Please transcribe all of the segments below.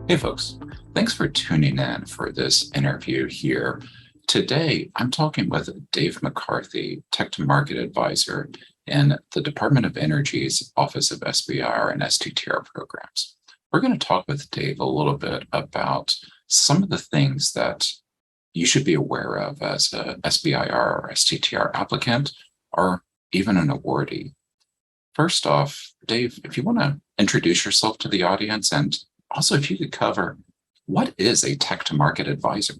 Hey folks, thanks for tuning in for this interview here. Today, I'm talking with Dave McCarthy, Tech to Market Advisor in the Department of Energy's Office of SBIR and STTR programs. We're going to talk with Dave a little bit about some of the things that you should be aware of as a SBIR or STTR applicant or even an awardee. First off, Dave, if you want to introduce yourself to the audience, and also if you could cover what is a tech to market advisor?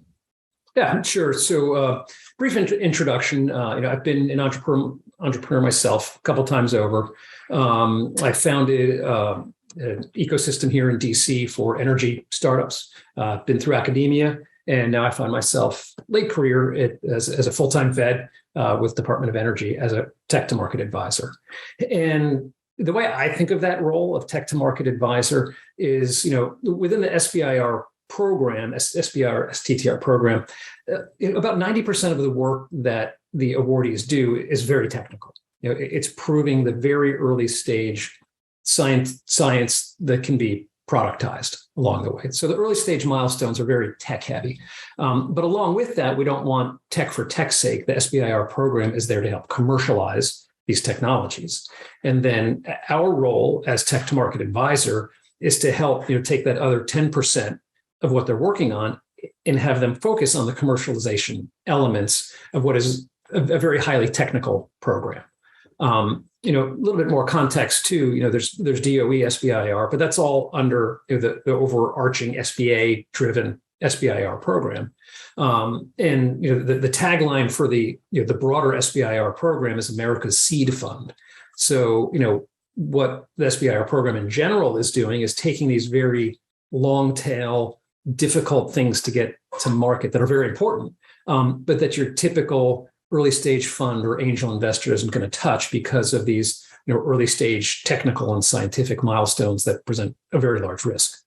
Yeah, sure. So, brief introduction. I've been an entrepreneur myself a couple times over. I founded an ecosystem here in DC for energy startups. Been through academia, and now I find myself late career as a full-time vet with Department of Energy as a tech to market advisor. And the way I think of that role of tech to market advisor is, within the SBIR program, SBIR, STTR program, about 90% of the work that the awardees do is very technical. It's proving the very early stage science that can be productized along the way. So the early stage milestones are very tech heavy. But along with that, we don't want tech for tech's sake. The SBIR program is there to help commercialize these technologies. And then our role as tech to market advisor is to help take that other 10% of what they're working on and have them focus on the commercialization elements of what is a very highly technical program. A little bit more context too. There's DOE, SBIR, but that's all under the overarching SBA-driven SBIR program. The tagline for the broader SBIR program is America's Seed Fund. So what the SBIR program in general is doing is taking these very long tail, difficult things to get to market that are very important, but that your typical early stage fund or angel investor isn't going to touch because of these early stage technical and scientific milestones that present a very large risk.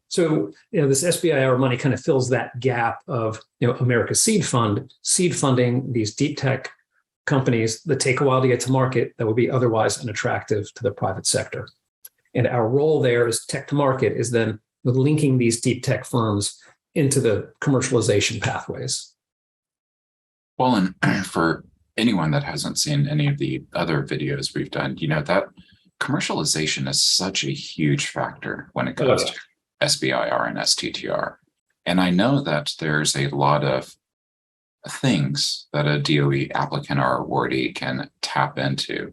So this SBIR money kind of fills that gap of America's Seed Fund, seed funding these deep tech companies that take a while to get to market that would be otherwise unattractive to the private sector. And our role there as tech to market is then linking these deep tech firms into the commercialization pathways. Well, and for anyone that hasn't seen any of the other videos we've done, that commercialization is such a huge factor when it comes to SBIR and STTR. And I know that there's a lot of things that a DOE applicant or awardee can tap into.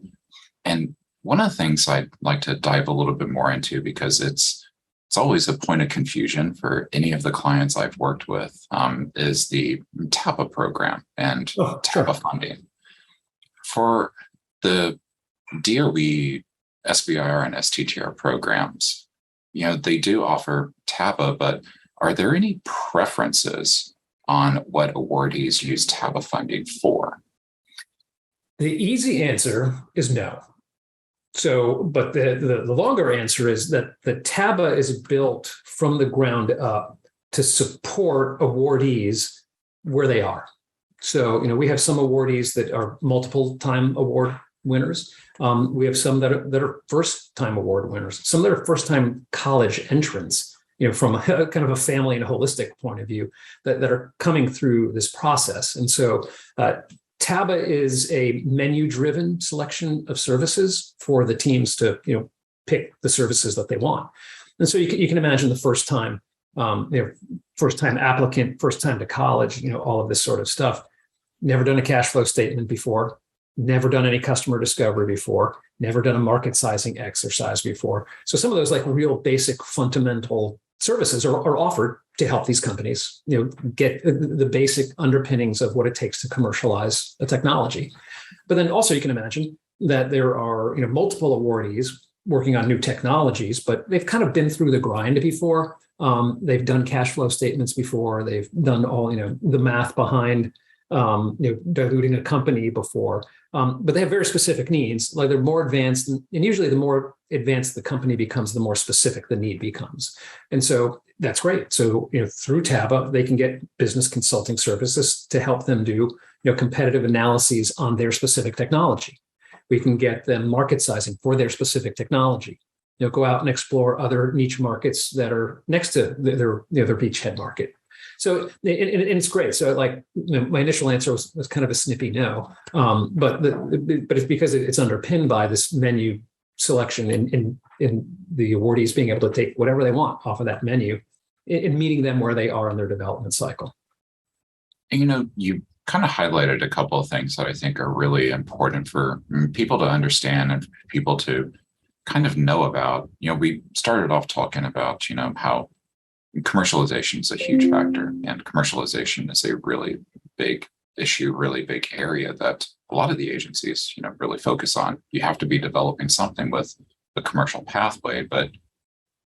And one of the things I'd like to dive a little bit more into, because it's always a point of confusion for any of the clients I've worked with, is the TABA program and TABA funding. For the DOE, SBIR, and STTR programs, they do offer TABA, but are there any preferences on what awardees use TABA funding for? The easy answer is no. So, but the longer answer is that the TABA is built from the ground up to support awardees where they are. So, we have some awardees that are multiple time award winners. We have some that are first time award winners, some that are first time college entrants, from a kind of a family and a holistic point of view that are coming through this process. And so TABA is a menu-driven selection of services for the teams to, pick the services that they want. And so you can imagine the first time applicant, first time to college, all of this sort of stuff. Never done a cash flow statement before, never done any customer discovery before, never done a market sizing exercise before. So some of those like real basic fundamental services are offered to help these companies, get the basic underpinnings of what it takes to commercialize a technology. But then also you can imagine that there are, multiple awardees working on new technologies, but they've kind of been through the grind before. They've done cash flow statements before. They've done all, the math behind, diluting a company before. But they have very specific needs. Like they're more advanced, and usually the more advanced the company becomes, the more specific the need becomes. And so that's great. So, through TABA, they can get business consulting services to help them do, competitive analyses on their specific technology. We can get them market sizing for their specific technology. go out and explore other niche markets that are next to their beachhead market. So, and it's great. So, like, my initial answer was kind of a snippy no, but it's because it's underpinned by this menu selection in the awardees being able to take whatever they want off of that menu and meeting them where they are in their development cycle. And, you kind of highlighted a couple of things that I think are really important for people to understand and people to kind of know about. We started off talking about, how commercialization is a huge factor, and commercialization is a really big issue, really big area that a lot of the agencies, really focus on. You have to be developing something with the commercial pathway, but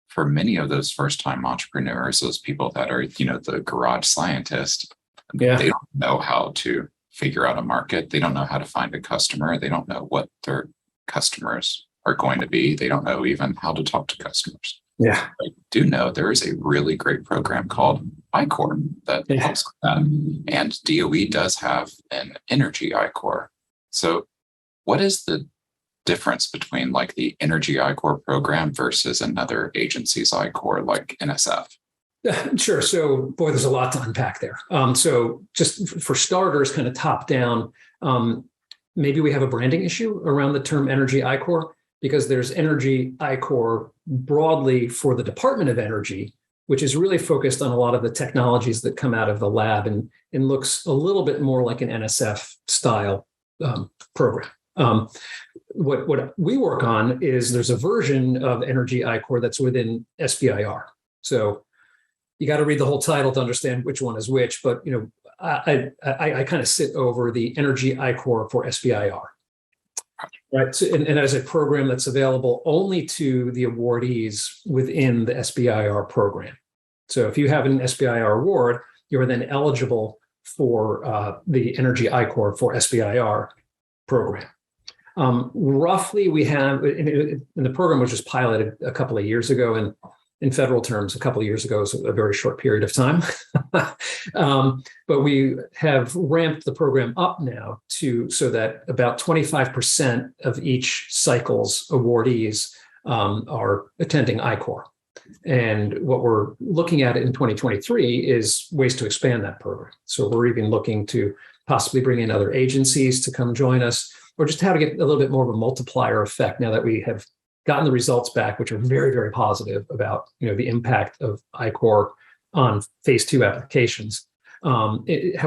for many of those first-time entrepreneurs, those people that are, the garage scientist, Yeah. They don't know how to figure out a market. They don't know how to find a customer. They don't know what their customers are going to be. They don't know even how to talk to customers. Yeah. I do know there is a really great program called I-Core that helps with that. And DOE does have an energy I-Core. So what is the difference between like the energy I-Core program versus another agency's I-Core like NSF? Sure. So, boy, there's a lot to unpack there. So just for starters, kind of top down, maybe we have a branding issue around the term energy I-Core, because there's energy I-Core broadly for the Department of Energy, which is really focused on a lot of the technologies that come out of the lab and looks a little bit more like an NSF style program. What we work on is there's a version of energy I-Core that's within SBIR. So you got to read the whole title to understand which one is which, but I kind of sit over the energy I-Core for SBIR. Right. So, and as a program that's available only to the awardees within the SBIR program. So if you have an SBIR award, you're then eligible for the energy I-Core for SBIR program. Roughly, we have, and the program was just piloted a couple of years ago, and in federal terms, a couple of years ago is a very short period of time. But we have ramped the program up now so that about 25% of each cycle's awardees are attending I-Core. And what we're looking at in 2023 is ways to expand that program. So we're even looking to possibly bring in other agencies to come join us, or just how to get a little bit more of a multiplier effect now that we have gotten the results back, which are very, very positive about the impact of I-Core on phase 2 applications. How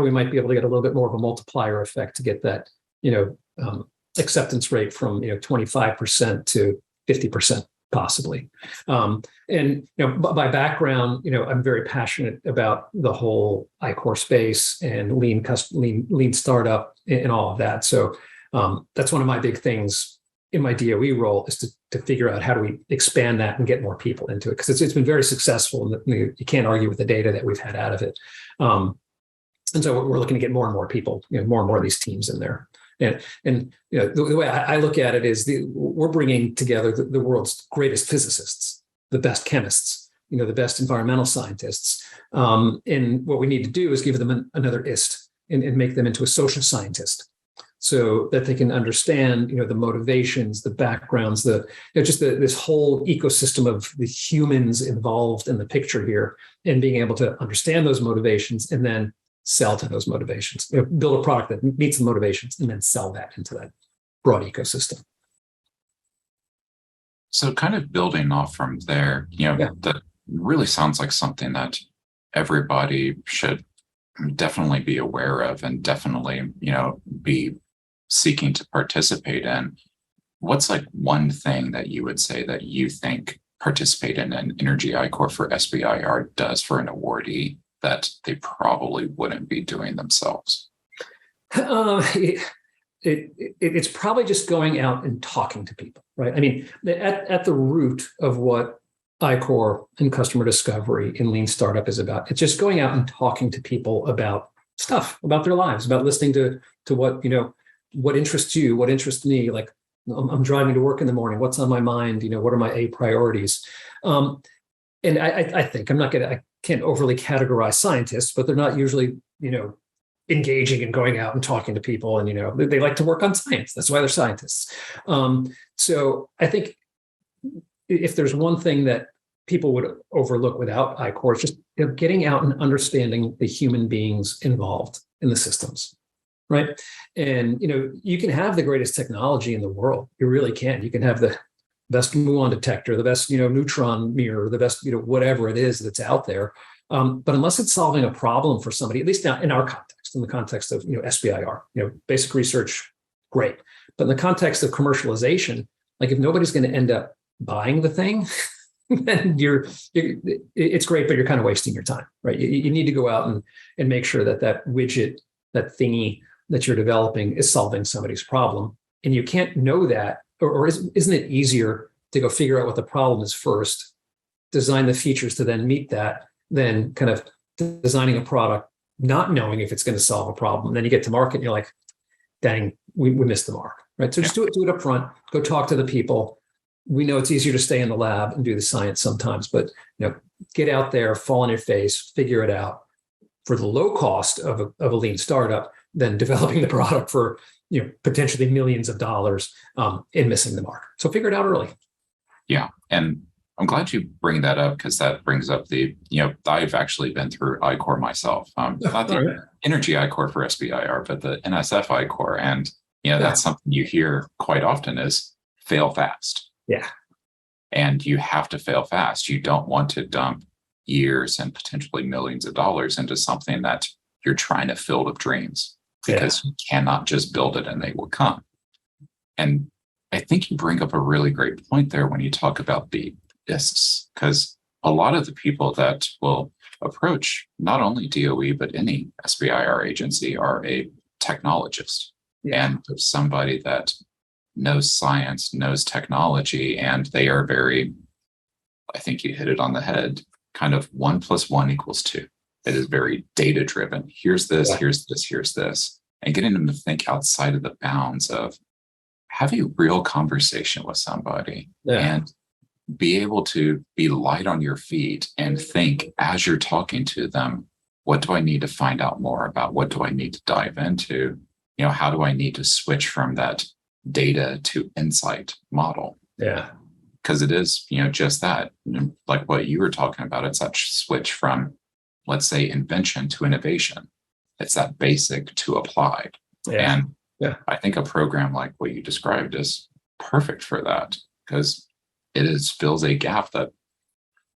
we might be able to get a little bit more of a multiplier effect to get that acceptance rate from 25% to 50% possibly. And by background, I'm very passionate about the whole I-Core space and lean startup and all of that. So that's one of my big things in my DOE role, is to figure out how do we expand that and get more people into it, because it's been very successful, and you can't argue with the data that we've had out of it. And so we're looking to get more and more people, more and more of these teams in there. And the way I look at it is we're bringing together the world's greatest physicists, the best chemists, the best environmental scientists. And what we need to do is give them another IST and make them into a social scientist, so that they can understand, the motivations, the backgrounds, this whole ecosystem of the humans involved in the picture here, and being able to understand those motivations and then sell to those motivations, build a product that meets the motivations and then sell that into that broad ecosystem. So kind of building off from there, that really sounds like something that everybody should definitely be aware of and definitely, be seeking to participate in. What's like one thing that you would say that you think participating in an energy I-Core for SBIR does for an awardee that they probably wouldn't be doing themselves? It's probably just going out and talking to people, right? I mean, at the root of what I-Core and customer discovery in lean startup is about, it's just going out and talking to people about stuff, about their lives, about listening to what, what interests you, what interests me. Like, I'm driving to work in the morning. What's on my mind? What are my A priorities? And I think I can't overly categorize scientists, but they're not usually, engaging and going out and talking to people. And, they like to work on science. That's why they're scientists. So I think if there's one thing that people would overlook without I-Corps, just getting out and understanding the human beings involved in the systems, right? And you can have the greatest technology in the world. You really can. You can have the best muon detector, the best neutron mirror, the best whatever it is that's out there. But unless it's solving a problem for somebody, at least now in our context, in the context of SBIR, basic research, great. But in the context of commercialization, like if nobody's going to end up buying the thing, then it's great, but you're kind of wasting your time, right? You need to go out and make sure that widget, that thingy that you're developing is solving somebody's problem. And you can't know that, or isn't it easier to go figure out what the problem is first, design the features to then meet that, than kind of designing a product, not knowing if it's going to solve a problem. And then you get to market and you're like, dang, we missed the mark, right? So just do it up front, go talk to the people. We know it's easier to stay in the lab and do the science sometimes, but get out there, fall on your face, figure it out for the low cost of a lean startup than developing the product for potentially millions of dollars and missing the mark. So figure it out early. Yeah. And I'm glad you bring that up, because that brings up I've actually been through I-Corps myself. Not the energy I-Corps for SBIR, but the NSF I-Corps. And, that's something you hear quite often is fail fast. Yeah. And you have to fail fast. You don't want to dump years and potentially millions of dollars into something that you're trying to fill with dreams, because you cannot just build it and they will come. And I think you bring up a really great point there when you talk about the ISKs, because a lot of the people that will approach not only DOE, but any SBIR agency are a technologist and somebody that knows science, knows technology, and they are very, I think you hit it on the head, kind of 1 + 1 = 2. It is very data driven. Here's this, here's this, here's this. And getting them to think outside of the bounds of have a real conversation with somebody and be able to be light on your feet and think as you're talking to them, what do I need to find out more about? What do I need to dive into? How do I need to switch from that data to insight model? Yeah. Because it is, just that, like what you were talking about, it's that switch from, let's say, invention to innovation. It's that basic to applied. Yeah. And I think a program like what you described is perfect for that, because it fills a gap that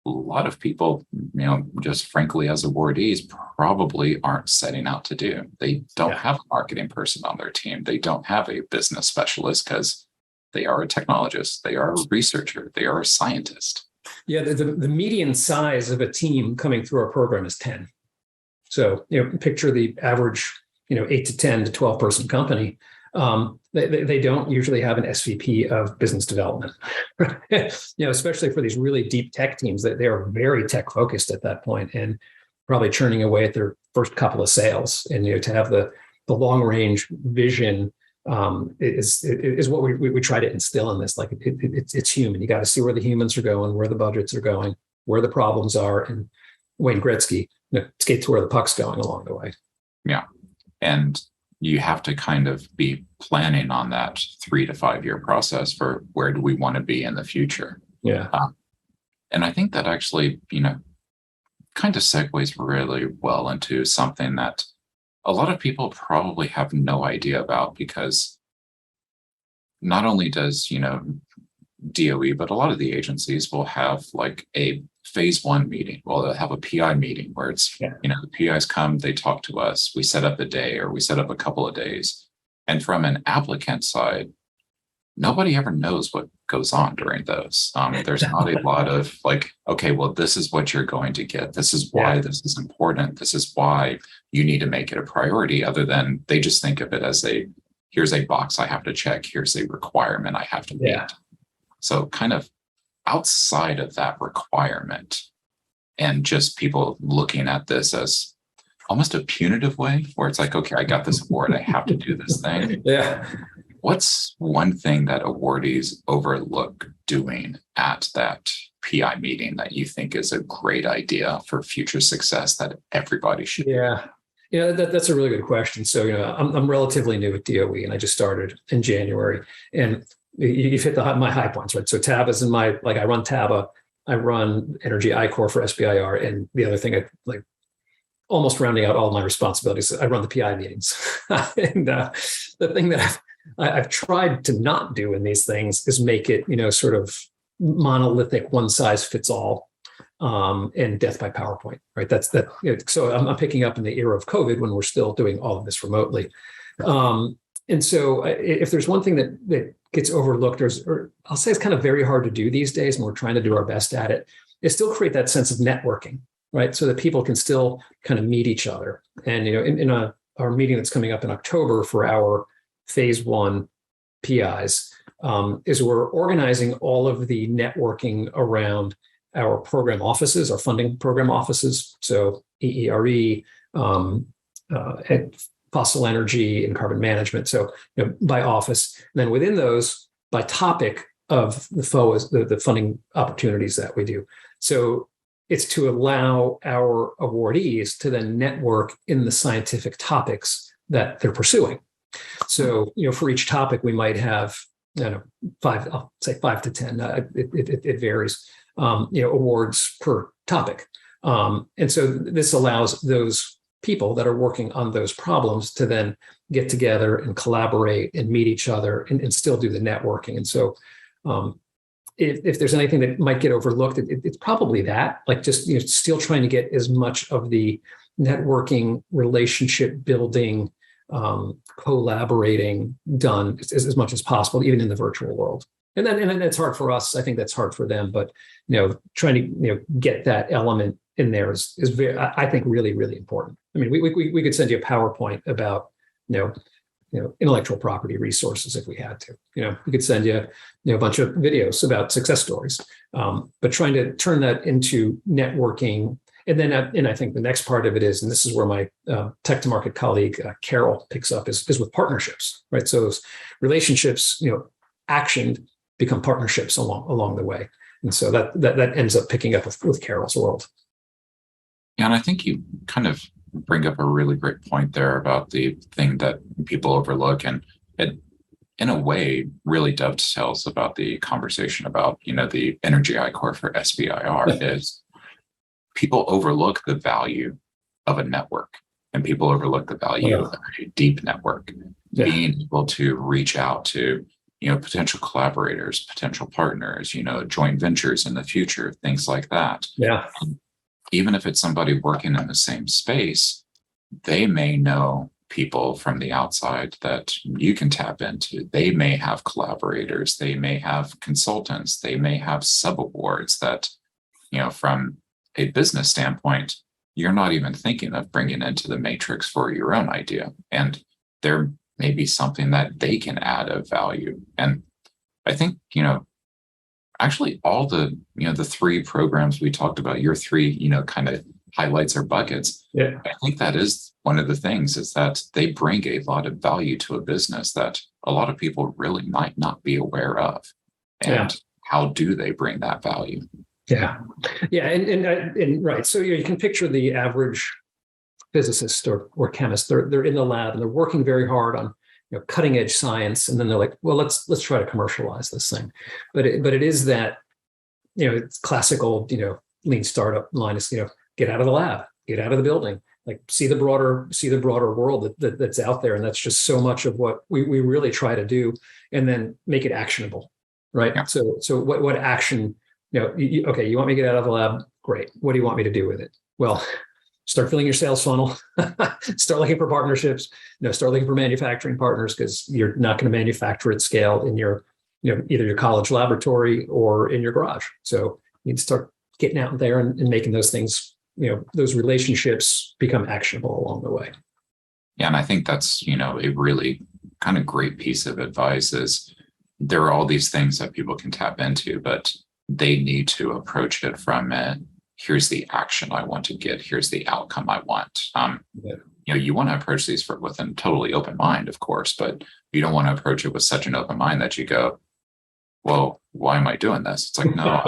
a lot of people, just frankly, as awardees, probably aren't setting out to do. They don't have a marketing person on their team. They don't have a business specialist, because they are a technologist, they are a researcher, they are a scientist. Yeah, the median size of a team coming through our program is 10. So, picture the average, 8 to 10 to 12 person company. They don't usually have an SVP of business development, especially for these really deep tech teams that they are very tech focused at that point and probably churning away at their first couple of sales. And, to have the long range vision is what we try to instill in this. Like it's human. You got to see where the humans are going, where the budgets are going, where the problems are, and Wayne Gretzky, skate to where the puck's going along the way. Yeah. And you have to kind of be planning on that 3 to 5 year process for where do we want to be in the future. Yeah. And I think that actually, kind of segues really well into something that a lot of people probably have no idea about, because not only does, DOE, but a lot of the agencies will have like a phase 1 meeting. Well, they'll have a PI meeting where it's, the PIs come, they talk to us, we set up a day or we set up a couple of days. And from an applicant side, nobody ever knows what goes on during those. There's not a lot of like, okay, well, this is what you're going to get. This is why this is important. This is why you need to make it a priority, other than they just think of it as here's a box I have to check. Here's a requirement I have to meet. So kind of outside of that requirement and just people looking at this as almost a punitive way where it's like, okay, I got this award, I have to do this thing. What's one thing that awardees overlook doing at that PI meeting that you think is a great idea for future success that everybody should do? That's a really good question. So, I'm relatively new at DOE and I just started in January. And you've hit my high points, right? So TABA's in I run TABA, I run Energy I-Core for SBIR, and the other thing I like, almost rounding out all my responsibilities, I run the PI meetings. And the thing that I've tried to not do in these things is make it, sort of monolithic, one size fits all, and death by PowerPoint, right? That's that. So I'm picking up in the era of COVID when we're still doing all of this remotely. And so if there's one thing that gets overlooked, or I'll say it's kind of very hard to do these days, and we're trying to do our best at it, is still create that sense of networking, right? So that people can still kind of meet each other. And, in our meeting that's coming up in October for our phase 1 PIs, is we're organizing all of the networking around our program offices, our funding program offices. So EERE, and fossil energy and carbon management. So, by office, and then within those, by topic of the FOAs, the funding opportunities that we do. So it's to allow our awardees to then network in the scientific topics that they're pursuing. So, for each topic, we might have, I'll say 5 to 10. It varies. Awards per topic. And so this allows those people that are working on those problems to then get together and collaborate and meet each other and still do the networking. And so if there's anything that might get overlooked, it's probably that, like just still trying to get as much of the networking, relationship building, collaborating done as much as possible, even in the virtual world. And then it's hard for us. I think that's hard for them. But trying to get that element in there is very, I think, really, really important. I mean, we could send you a PowerPoint about intellectual property resources if we had to. We could send you a bunch of videos about success stories. But trying to turn that into networking, and then and I think the next part of it is, and this is where my tech to market colleague Carol picks up, is with partnerships, right? So those relationships, actioned, become partnerships along the way. And so that ends up picking up with Carol's world. Yeah, and I think you kind of bring up a really great point there about the thing that people overlook, and it, in a way, really dovetails about the conversation about the Energy I-Core for SBIR. Is people overlook the value of a network, and people overlook the value of a deep network. Being able to reach out to potential collaborators, potential partners, joint ventures in the future, things like that. Yeah. Even if it's somebody working in the same space, they may know people from the outside that you can tap into. They may have collaborators, they may have consultants, they may have subawards that, from a business standpoint, you're not even thinking of bringing into the matrix for your own idea. And there may be something that they can add of value. And I think, actually all the 3 programs we talked about, your 3, kind of highlights or buckets. Yeah. I think that is one of the things, is that they bring a lot of value to a business that a lot of people really might not be aware of. And how do they bring that value? Yeah. Yeah. And right. So you can picture the average physicist or chemist. They're in the lab and they're working very hard on cutting edge science, and then they're like, well, let's try to commercialize this thing. But it is that it's classical lean startup line is get out of the lab, get out of the building, like see the broader world that's out there, and that's just so much of what we really try to do, and then make it actionable, right? Yeah. So what action? Okay, you want me to get out of the lab? Great. What do you want me to do with it? Well, start filling your sales funnel, start looking for partnerships, start looking for manufacturing partners, because you're not going to manufacture at scale in your, either your college laboratory or in your garage. So you need to start getting out there and making those things, those relationships become actionable along the way. Yeah. And I think that's, a really kind of great piece of advice is there are all these things that people can tap into, but they need to approach it from here's the action I want to get. Here's the outcome I want. You want to approach these with a totally open mind, of course, but you don't want to approach it with such an open mind that you go, well, why am I doing this? It's like, no,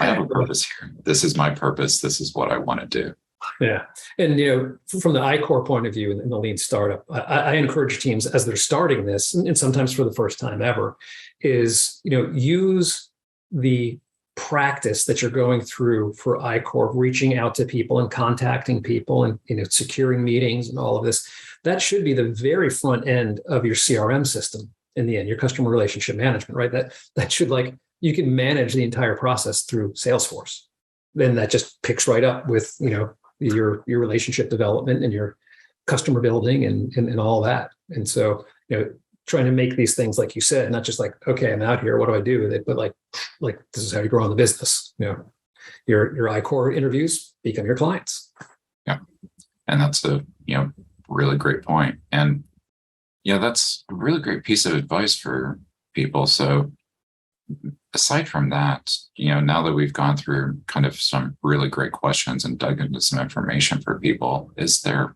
I have a purpose here. This is my purpose. This is what I want to do. Yeah. And, from the I-Core point of view in the lean startup, I encourage teams as they're starting this, and sometimes for the first time ever, is, use the practice that you're going through for I-Core, reaching out to people and contacting people and, securing meetings and all of this. That should be the very front end of your CRM system in the end, your customer relationship management, right? That should, you can manage the entire process through Salesforce. Then that just picks right up with, your relationship development and your customer building and all that. And so, trying to make these things, like you said, not just okay, I'm out here, what do I do with it? But like this is how you grow in the business. Your I-Core interviews become your clients. Yeah. And that's a, really great point. And that's a really great piece of advice for people. So aside from that, now that we've gone through kind of some really great questions and dug into some information for people, is there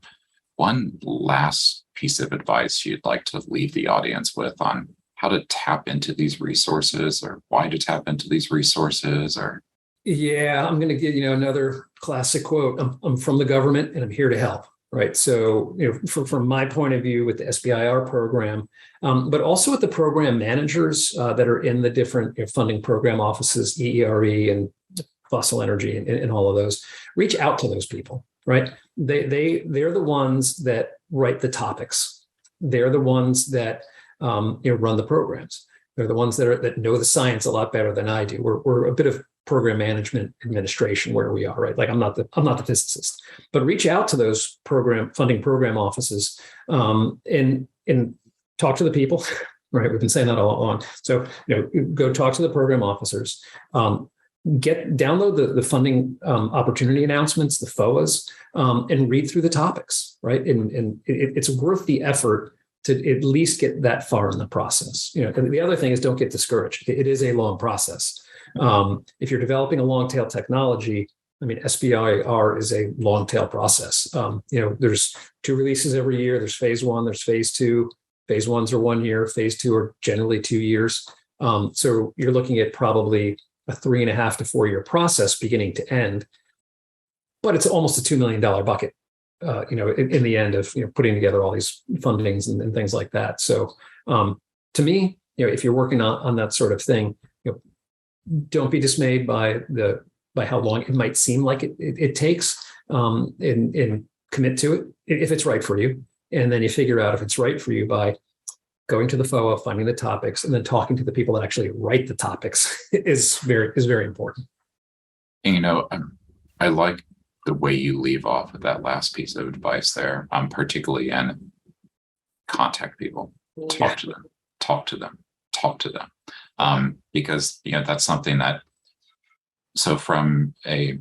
one last piece of advice you'd like to leave the audience with on how to tap into these resources, or why to tap into these resources? Or yeah, I'm going to give another classic quote. I'm from the government and I'm here to help. Right. So, from my point of view with the SBIR program, but also with the program managers that are in the different funding program offices, EERE and fossil energy and all of those, reach out to those people. Right. They're the ones that write the topics. They're the ones that run the programs. They're the ones that know the science a lot better than I do. We're a bit of program management administration where we are, right? I'm not the physicist, but reach out to those funding program offices and talk to the people, right? We've been saying that all along. So, go talk to the program officers, download the funding opportunity announcements, the FOAs, and read through the topics, right? And it's worth the effort to at least get that far in the process. And the other thing is, don't get discouraged. It is a long process. If you're developing a long tail technology, SBIR is a long tail process. There's 2 releases every year. There's phase 1, there's phase 2. Phase 1s are 1 year. Phase 2 are generally 2 years. So you're looking at probably a 3.5 to 4 year process beginning to end, but it's almost a $2 million bucket, in the end of, putting together all these fundings and things like that. So to me, if you're working on that sort of thing, don't be dismayed by how long it might seem like it takes, and commit to it if it's right for you. And then you figure out if it's right for you by going to the FOA, finding the topics, and then talking to the people that actually write the topics is very important. And, I like the way you leave off with that last piece of advice there. Particularly in contact people, talk to them. Because, that's something that, so from a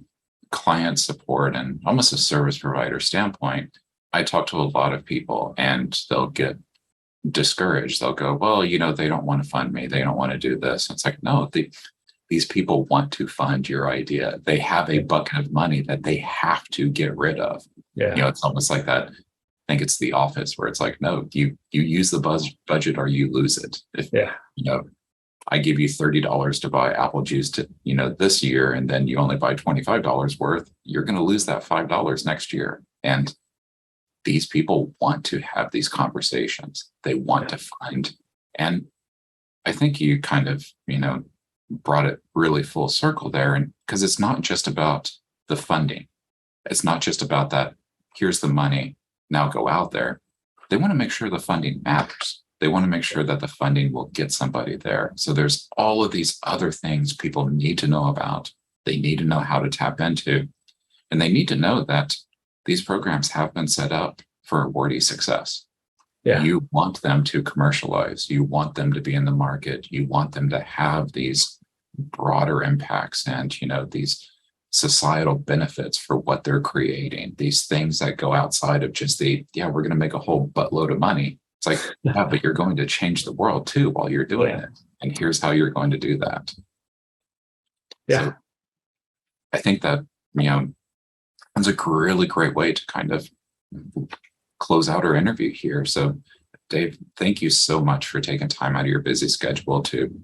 client support and almost a service provider standpoint, I talk to a lot of people and they'll get discouraged. They'll go, well, they don't want to fund me. They don't want to do this. It's like, no, these people want to fund your idea. They have a bucket of money that they have to get rid of. Yeah. It's almost like that. I think it's The Office, where it's like, no, you use the budget or you lose it. If, I give you $30 to buy apple juice this year, and then you only buy $25 worth, you're going to lose that $5 next year. And these people want to have these conversations. They want to find. And I think you kind of, brought it really full circle there. And because it's not just about the funding. It's not just about that. Here's the money. Now go out there. They want to make sure the funding matters. They want to make sure that the funding will get somebody there. So there's all of these other things people need to know about. They need to know how to tap into. And they need to know that these programs have been set up for awardee success. Yeah. You want them to commercialize. You want them to be in the market. You want them to have these broader impacts and, these societal benefits for what they're creating. These things that go outside of just we're going to make a whole buttload of money. It's like, yeah, but you're going to change the world too while you're doing it. And here's how you're going to do that. Yeah. So I think that, it's a really great way to kind of close out our interview here. So Dave, thank you so much for taking time out of your busy schedule to,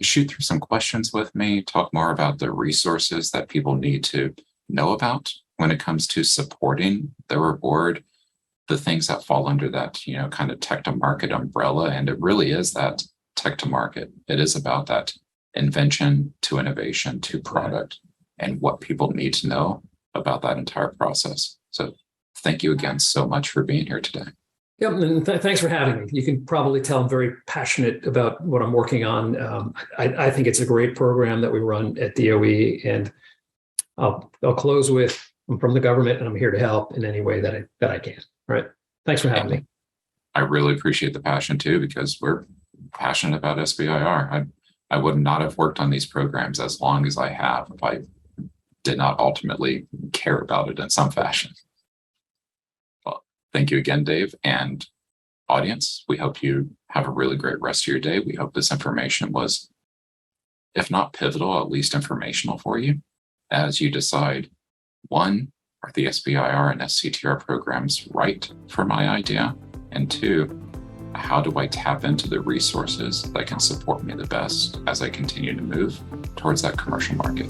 shoot through some questions with me, talk more about the resources that people need to know about when it comes to supporting the reward, the things that fall under that, kind of tech to market umbrella. And it really is that tech to market. It is about that invention to innovation to product and what people need to know about that entire process. So thank you again so much for being here today. Yep, and thanks for having me. You can probably tell I'm very passionate about what I'm working on. I think it's a great program that we run at DOE, and I'll close with, I'm from the government and I'm here to help in any way that I can. All right. Thanks for having me. I really appreciate the passion too, because we're passionate about SBIR. I would not have worked on these programs as long as I have if I did not ultimately care about it in some fashion. Well, thank you again, Dave, and audience. We hope you have a really great rest of your day. We hope this information was, if not pivotal, at least informational for you as you decide, one, are the SBIR and STTR programs right for my idea? And two, how do I tap into the resources that can support me the best as I continue to move towards that commercial market?